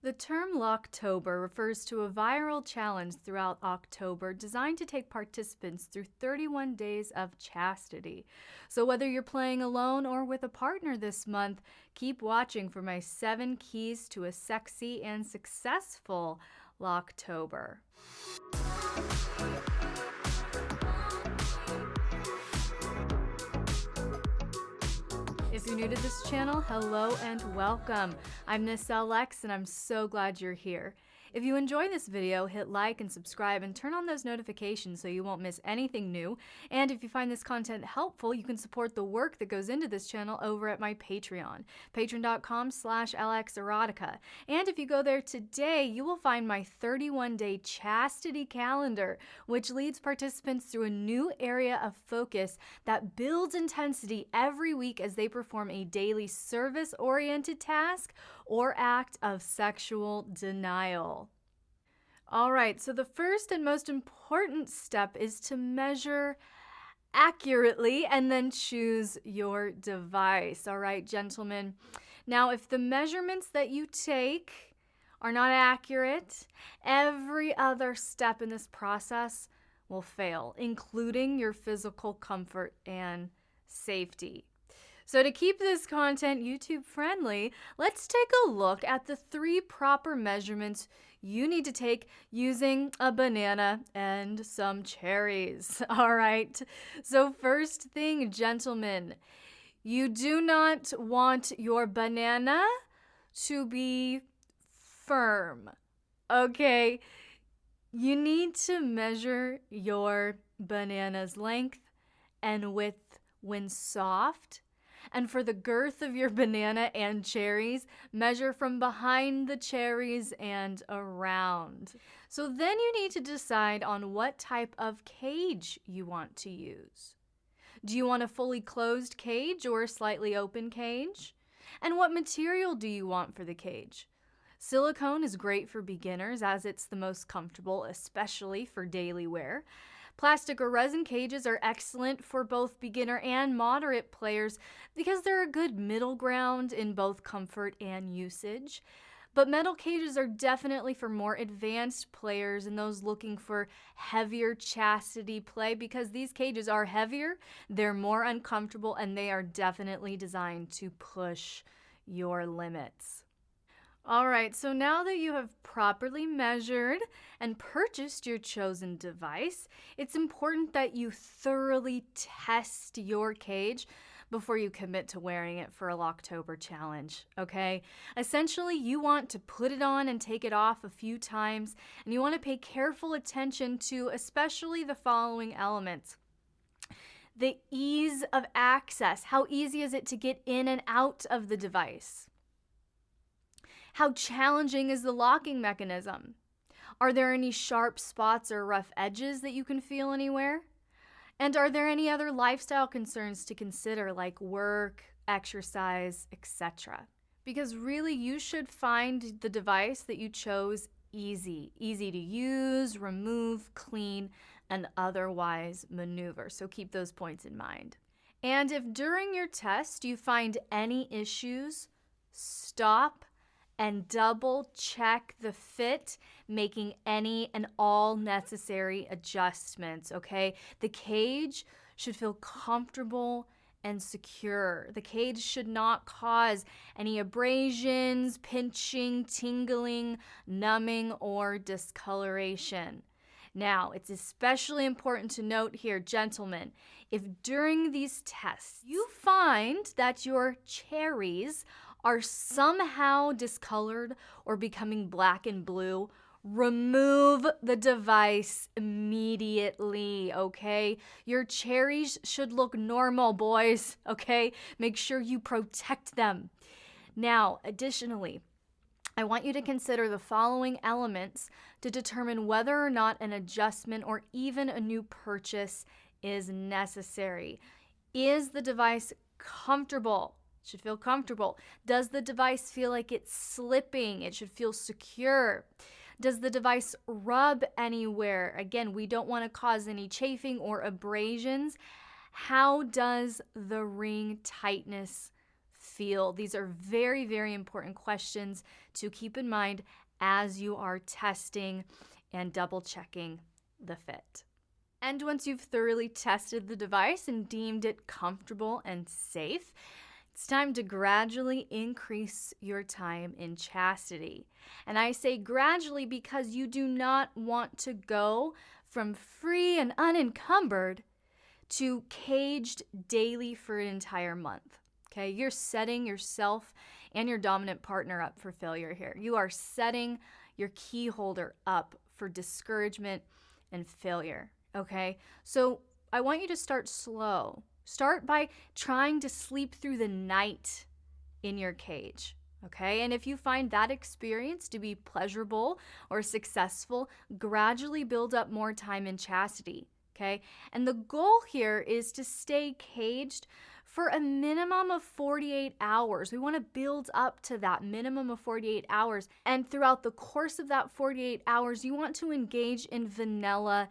The term Locktober refers to a viral challenge throughout October designed to take participants through 31 days of chastity. So whether you're playing alone or with a partner this month, keep watching for my 7 keys to a sexy and successful Locktober. If you're new to this channel, hello and welcome. I'm Miss Elle, and I'm so glad you're here. If you enjoy this video, hit like and subscribe and turn on those notifications so you won't miss anything new. And if you find this content helpful, you can support the work that goes into this channel over at my Patreon, patreon.com/LXerotica. And if you go there today, you will find my 31-day chastity calendar, which leads participants through a new area of focus that builds intensity every week as they perform a daily service-oriented task or act of sexual denial. All right, so the first and most important step is to measure accurately and then choose your device. All right, gentlemen. Now, if the measurements that you take are not accurate, every other step in this process will fail, including your physical comfort and safety. So to keep this content YouTube friendly, let's take a look at the 3 proper measurements you need to take using a banana and some cherries. All right. So first thing, gentlemen, you do not want your banana to be firm. Okay. You need to measure your banana's length and width when soft. And for the girth of your banana and cherries, measure from behind the cherries and around. So then you need to decide on what type of cage you want to use. Do you want a fully closed cage or a slightly open cage? And what material do you want for the cage? Silicone is great for beginners as it's the most comfortable, especially for daily wear. Plastic or resin cages are excellent for both beginner and moderate players because they're a good middle ground in both comfort and usage. But metal cages are definitely for more advanced players and those looking for heavier chastity play because these cages are heavier, they're more uncomfortable, and they are definitely designed to push your limits. All right, so now that you have properly measured and purchased your chosen device, it's important that you thoroughly test your cage before you commit to wearing it for a Locktober challenge, okay? Essentially, you want to put it on and take it off a few times, and you want to pay careful attention to especially the following elements. The ease of access. How easy is it to get in and out of the device? How challenging is the locking mechanism? Are there any sharp spots or rough edges that you can feel anywhere? And are there any other lifestyle concerns to consider like work, exercise, etc.? Because really you should find the device that you chose easy to use, remove, clean, and otherwise maneuver. So keep those points in mind. And if during your test you find any issues, stop and double check the fit, making any and all necessary adjustments, okay? The cage should feel comfortable and secure. The cage should not cause any abrasions, pinching, tingling, numbing, or discoloration. Now, it's especially important to note here, gentlemen, if during these tests you find that your cherries are somehow discolored or becoming black and blue, remove the device immediately, okay? Your cherries should look normal, boys, okay? Make sure you protect them. Now, additionally, I want you to consider the following elements to determine whether or not an adjustment or even a new purchase is necessary. Is the device comfortable? It should feel comfortable. Does the device feel like it's slipping? It should feel secure. Does the device rub anywhere? Again, we don't want to cause any chafing or abrasions. How does the ring tightness feel? These are very, very important questions to keep in mind as you are testing and double checking the fit. And once you've thoroughly tested the device and deemed it comfortable and safe, it's time to gradually increase your time in chastity. And I say gradually because you do not want to go from free and unencumbered to caged daily for an entire month. Okay, you're setting yourself and your dominant partner up for failure here. You are setting your key holder up for discouragement and failure. Okay, so I want you to start slow. Start by trying to sleep through the night in your cage. Okay, and if you find that experience to be pleasurable or successful, gradually build up more time in chastity. Okay, and the goal here is to stay caged for a minimum of 48 hours. We want to build up to that minimum of 48 hours. And throughout the course of that 48 hours, you want to engage in vanilla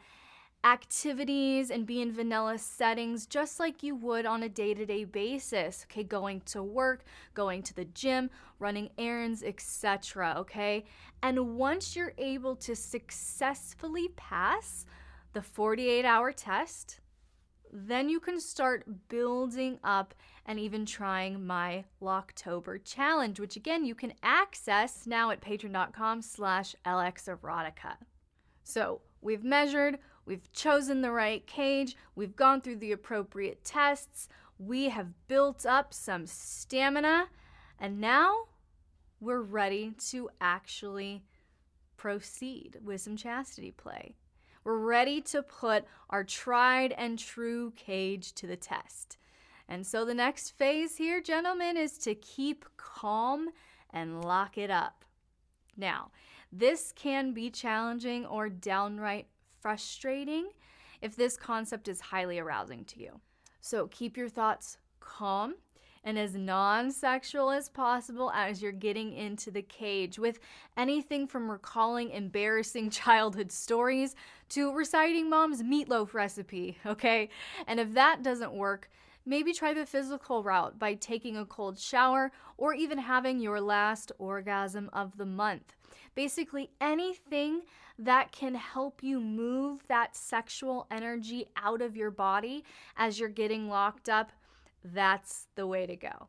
activities and be in vanilla settings just like you would on a day-to-day basis. Okay, going to work, going to the gym, running errands, etc. Okay, and once you're able to successfully pass the 48-hour test, then you can start building up and even trying my Locktober challenge, which again, you can access now at patreon.com/LXerotica. So we've measured, we've chosen the right cage, we've gone through the appropriate tests, we have built up some stamina, and now we're ready to actually proceed with some chastity play. We're ready to put our tried and true cage to the test. And so the next phase here, gentlemen, is to keep calm and lock it up. Now, this can be challenging or downright frustrating if this concept is highly arousing to you. So keep your thoughts calm and as non-sexual as possible as you're getting into the cage, with anything from recalling embarrassing childhood stories to reciting mom's meatloaf recipe, okay? And if that doesn't work, maybe try the physical route by taking a cold shower or even having your last orgasm of the month. Basically, anything that can help you move that sexual energy out of your body as you're getting locked up, that's the way to go.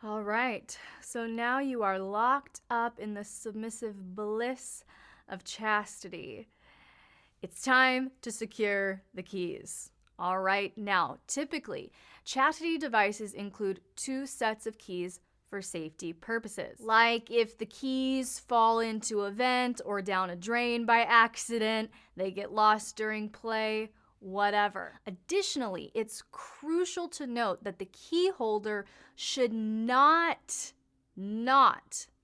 All right, so now you are locked up in the submissive bliss of chastity. It's time to secure the keys. All right, now, typically, chastity devices include 2 sets of keys for safety purposes. Like if the keys fall into a vent or down a drain by accident, they get lost during play, whatever. Additionally, it's crucial to note that the key holder should not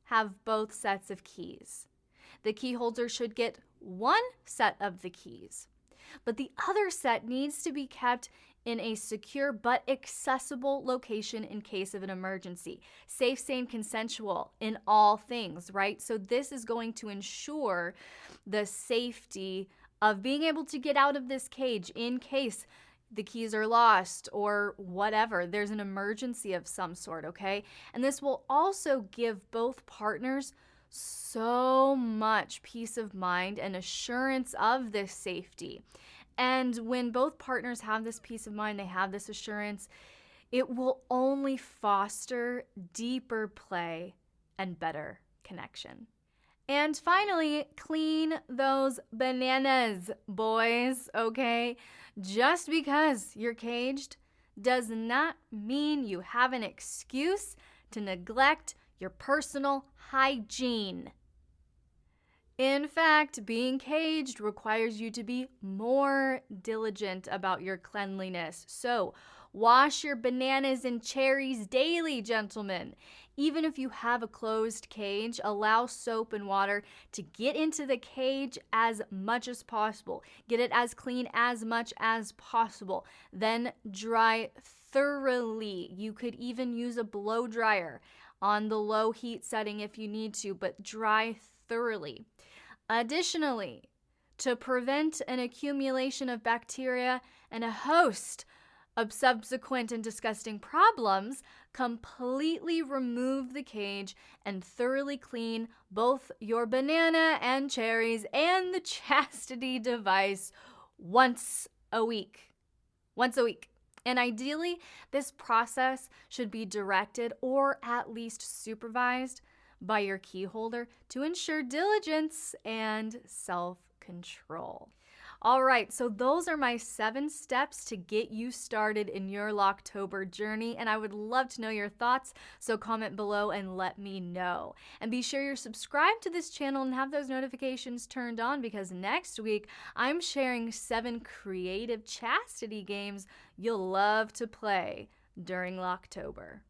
have both sets of keys. The key holder should get 1 set of the keys, but the other set needs to be kept in a secure but accessible location in case of an emergency. Safe, sane, consensual in all things, right? So this is going to ensure the safety of being able to get out of this cage in case the keys are lost or whatever. There's an emergency of some sort, okay? And this will also give both partners so much peace of mind and assurance of this safety. And when both partners have this peace of mind, they have this assurance, it will only foster deeper play and better connection. And finally, clean those bananas, boys, okay? Just because you're caged does not mean you have an excuse to neglect your personal hygiene. In fact, being caged requires you to be more diligent about your cleanliness. So, wash your bananas and cherries daily, gentlemen. Even if you have a closed cage, allow soap and water to get into the cage as much as possible. Get it as clean as much as possible. Then dry thoroughly. You could even use a blow dryer on the low heat setting if you need to, but dry thoroughly. Additionally, to prevent an accumulation of bacteria and a host of subsequent and disgusting problems, completely remove the cage and thoroughly clean both your banana and cherries and the chastity device once a week. Once a week. And ideally, this process should be directed or at least supervised by your key holder to ensure diligence and self-control. All right, so those are my 7 steps to get you started in your Locktober journey, and I would love to know your thoughts, so comment below and let me know. And be sure you're subscribed to this channel and have those notifications turned on, because next week I'm sharing 7 creative chastity games you'll love to play during Locktober.